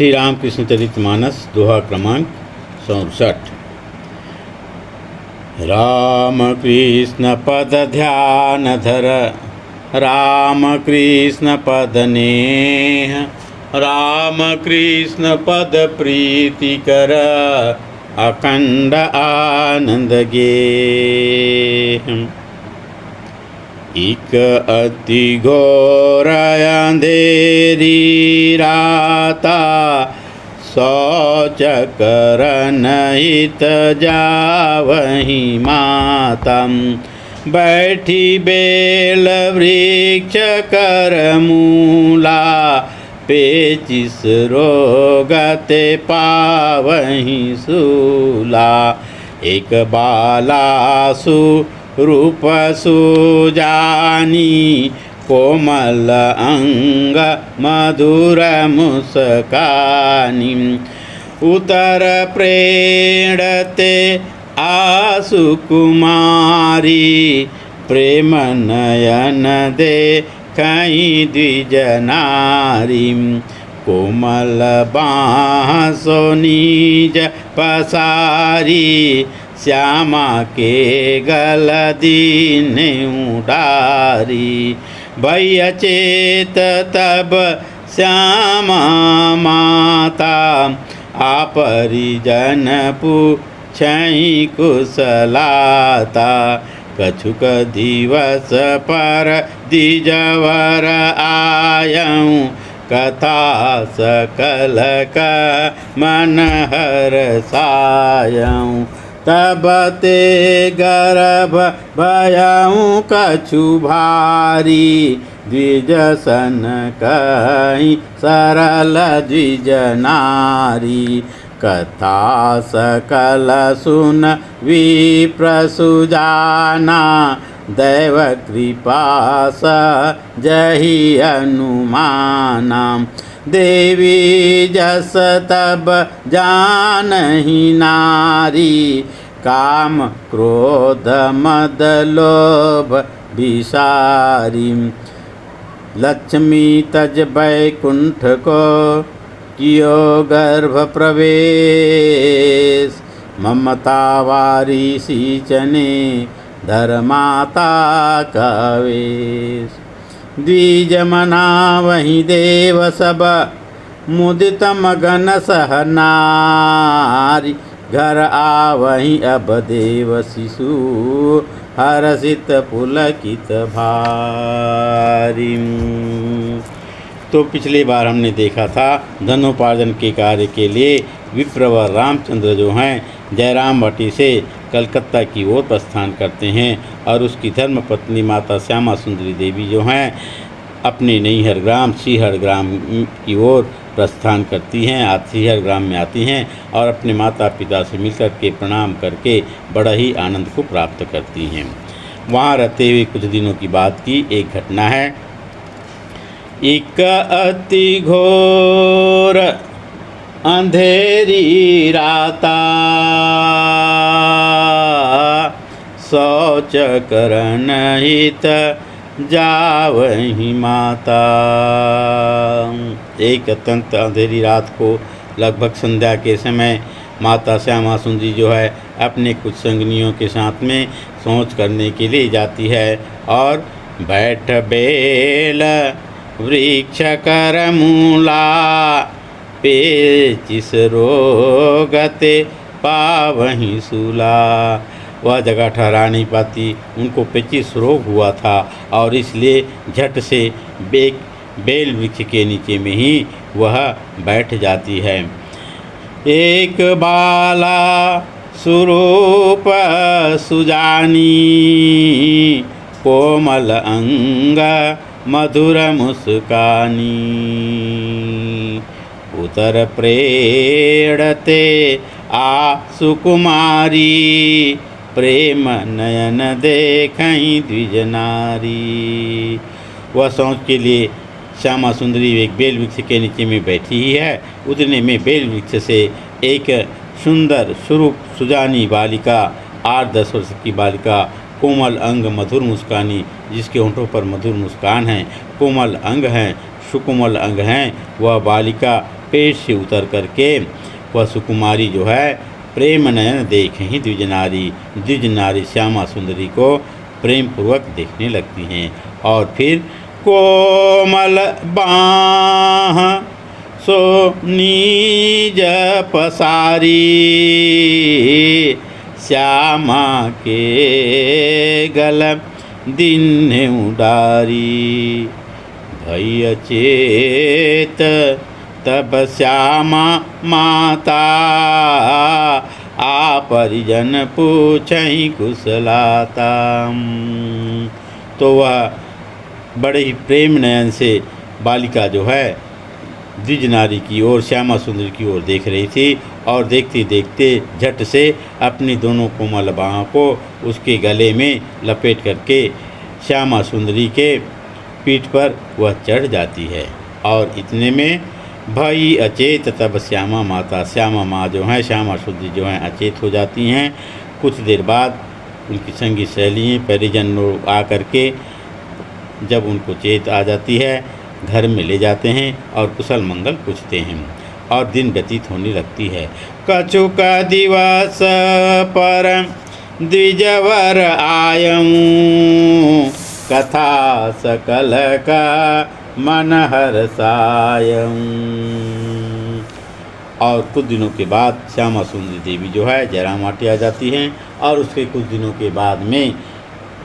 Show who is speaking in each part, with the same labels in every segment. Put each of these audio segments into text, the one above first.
Speaker 1: श्री रामकृष्ण चरितमानस दोहा क्रमांक 67। राम कृष्ण पद ध्यान धर, राम कृष्ण पद नेह, राम कृष्ण पद प्रीति कर, अखंड आनंद गेह। इक अति घोर अंधेरी राता, शौच कर नहित जावहि माता। बैठी बेल वृक्ष कर मूला, पेचिस रोगते पावहि सूला। एक बालासु रूप सुजानी, कोमल अंग मधुर मुस्कानी। उतर प्रेणते आसु कुमारी, प्रेम नयन देखहि द्विज नारी। कोमल बाँह सो निज पसारी, श्यामा के गल दीन उडारी। भय चेत तब श्यामा माता, आपरिजन पूछहि कुशलाता। कछुक दिवस पर द्विजवर आयऊँ, कथा सकल का मन हरसायऊँ। तब ते गर्भ भयऊँ कछु भारी, द्विज सन कहि सरल द्विज नारी। कथा सकल सुन विप्र सुजाना, दैव कृपा सहजहि अनुमाना। देवी जस तब जानहि नारी, काम क्रोध मद लोभ विसारी। लक्ष्मी तज बैकुंठ को कियो गर्भ प्रवेश, ममता वारी सींचने धर्माता का वेश। द्विज मनावहि देव सब, मुदित मगन सह नारी। घर आवहि अब देव शिशु, हर्षित पुलकित भारी। तो पिछली बार हमने देखा था धनोपार्जन के कार्य के लिए विप्रवर रामचंद्र जो हैं जयराम वाटी से कलकत्ता की ओर प्रस्थान करते हैं, और उसकी धर्म पत्नी माता श्यामा सुंदरी देवी जो हैं अपने नैहर ग्राम श्रीहर ग्राम की ओर प्रस्थान करती हैं। श्रीहर ग्राम में आती हैं और अपने माता पिता से मिलकर के प्रणाम करके बड़ा ही आनंद को प्राप्त करती हैं। वहाँ रहते हुए कुछ दिनों की बात की एक घटना है। एक अति घोर अंधेरी राता, शौच कर नहित जावहि माता। एक अत्यंत अंधेरी रात को लगभग संध्या के समय माता श्यामा सुंदरी जो है अपने कुछ संगनियों के साथ में शौच करने के लिए जाती है, और बैठ बेल वृक्ष कर मूला, पेचिस रोगते पावहि सूला। वह जगह ठहरा नहीं पाती, उनको पेचिस रोग हुआ था और इसलिए झट से बेल वृक्ष के नीचे में ही वह बैठ जाती है। एक बाला सुरूप सुजानी, कोमल अंग मधुर मुस्कानी। उतर प्रेणते आसु कुमारी, प्रेम नयन देखहि द्विज नारी। वह शौच के लिए श्यामा सुंदरी एक बेल वृक्ष के नीचे में बैठी ही है। उतने में बेल वृक्ष से एक सुंदर स्वरूप सुजानी बालिका, 8-10 वर्ष की बालिका, कोमल अंग मधुर मुस्कानी, जिसके होंठों पर मधुर मुस्कान है, कोमल अंग हैं, सुकोमल अंग हैं, वह बालिका पेट से उतर करके वह सुकुमारी जो है प्रेम नयन देखें ही द्विज नारी श्यामा सुंदरी को प्रेम पूर्वक देखने लगती हैं। और फिर कोमल बाह सो नीज पसारी श्यामा के गल दिन उडारी भई अचेत तब श्यामा माता आ परिजन पूछई कुशलाता। तो वह बड़े ही प्रेम नयन से बालिका जो है द्विज नारी की ओर श्यामा सुंदरी की ओर देख रही थी और देखते देखते झट से अपनी दोनों कोमल बाहों को उसके गले में लपेट करके श्यामा सुंदरी के पीठ पर वह चढ़ जाती है। और इतने में भई अचेत तब श्यामा माँ जो हैं श्यामा सुंदरी जो हैं अचेत हो जाती हैं। कुछ देर बाद उनकी संगी सहेली परिजन लोग आ करके जब उनको चेत आ जाती है घर में ले जाते हैं और कुशल मंगल पूछते हैं और दिन व्यतीत होने लगती है। कछुक दिवस पर द्विजवर आयऊं कथा सकल का मन हर्षायऊं। और कुछ दिनों के बाद श्यामा सुंदरी देवी जो है जयराम वाटी आ जाती हैं और उसके कुछ दिनों के बाद में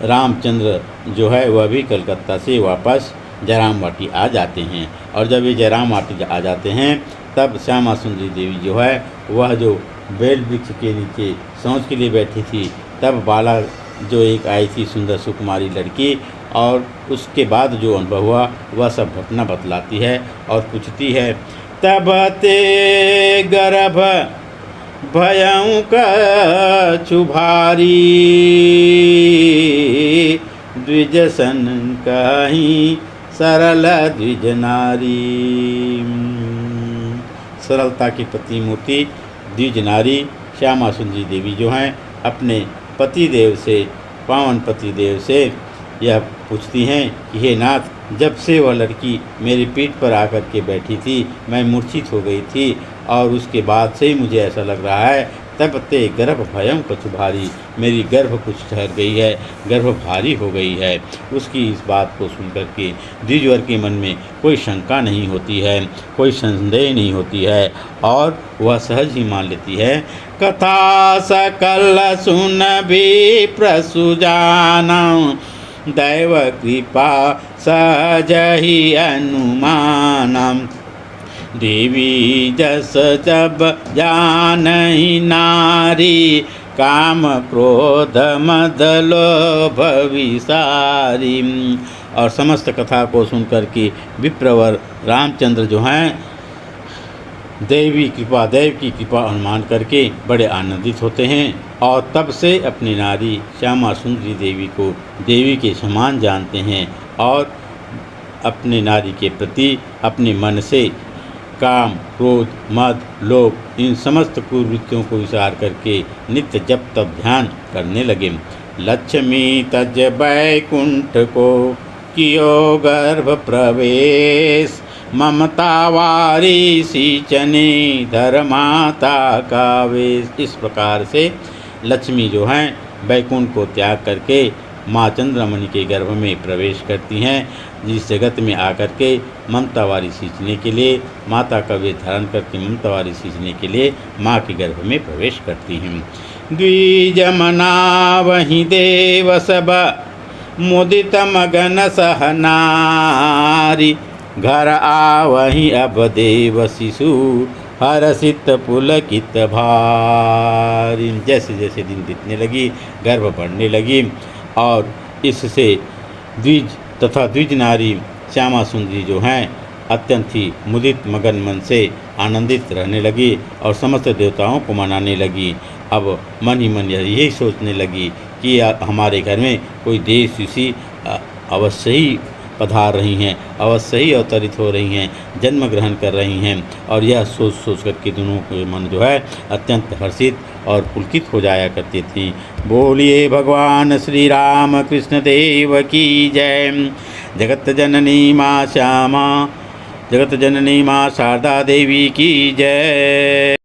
Speaker 1: रामचंद्र जो है वह भी कलकत्ता से वापस जयराम वाटी आ जाते हैं। और जब ये जयराम वाटी आ जाते हैं तब श्यामा सुंदरी देवी जो है वह जो बेल वृक्ष के नीचे सोच के लिए बैठी थी तब बाला जो एक आई थी सुंदर सुकुमारी लड़की और उसके बाद जो अनुभव हुआ वह सब घटना बतलाती है और पूछती है तब ते गर्भ भयं कछु भारी द्विजसन कहीं सरल द्विज नारी। सरलता की प्रतिमूर्ति द्विज नारी श्यामा सुंदरी देवी जो हैं अपने पतिदेव से पावन पतिदेव से यह पूछती हैं कि हे नाथ, जब से वह लड़की मेरी पीठ पर आकर के बैठी थी मैं मूर्छित हो गई थी और उसके बाद से ही मुझे ऐसा लग रहा है तब ते गर्भ भयं कछु भारी, मेरी गर्भ कुछ ठहर गई है, गर्भ भारी हो गई है। उसकी इस बात को सुनकर के द्विजवर के मन में कोई शंका नहीं होती है, कोई संदेह नहीं होती है और वह सहज ही मान लेती है। कथा सकल सुन भी प्रसुजाना दैव कृपा सहजहि अनुमानम देवी जस जब जानहि नारी काम क्रोध मद लोभ विसारी। और समस्त कथा को सुनकर के विप्रवर रामचंद्र जो हैं देव की कृपा अनुमान करके बड़े आनंदित होते हैं और तब से अपनी नारी श्यामा सुंदरी देवी को देवी के समान जानते हैं और अपने नारी के प्रति अपने मन से काम क्रोध मद लोभ इन समस्त कुवृत्तियों को विचार करके नित्य जप तप ध्यान करने लगे। लक्ष्मी तज बैकुंठ को कियो गर्भ प्रवेश ममता वारी सींचने धर्माता का वेश। इस प्रकार से लक्ष्मी जो हैं बैकुंठ को त्याग करके माँ चंद्रमणि के गर्भ में प्रवेश करती हैं, जिस जगत में आकर के ममता वारी सींचने के लिए माता का वेश धारण करके ममता वारी सींचने के लिए माँ के गर्भ में प्रवेश करती हैं। द्विजमना वहीं देव सब मुदित मगन सहनारी घर आवहीं अब देव शिशु हर्षित पुलकित भारी। जैसे जैसे दिन बीतने लगी गर्भ बढ़ने लगी और इससे द्विज तथा द्विज नारी श्यामा सुंदरी जो हैं अत्यंत ही मुदित मगन मन से आनंदित रहने लगी और समस्त देवताओं को मनाने लगी। अब मन ही मन यही सोचने लगी कि हमारे घर में कोई देव ऋषि अवश्य ही पधार रही हैं, अवश्य ही अवतरित हो रही हैं, जन्म ग्रहण कर रही हैं। और यह सोच सोच करके दोनों के मन जो है अत्यंत हर्षित और पुलकित हो जाया करती थी। बोलिए भगवान श्री राम कृष्ण देव की जय। जगत जननी माँ श्यामा जगत जननी माँ शारदा देवी की जय।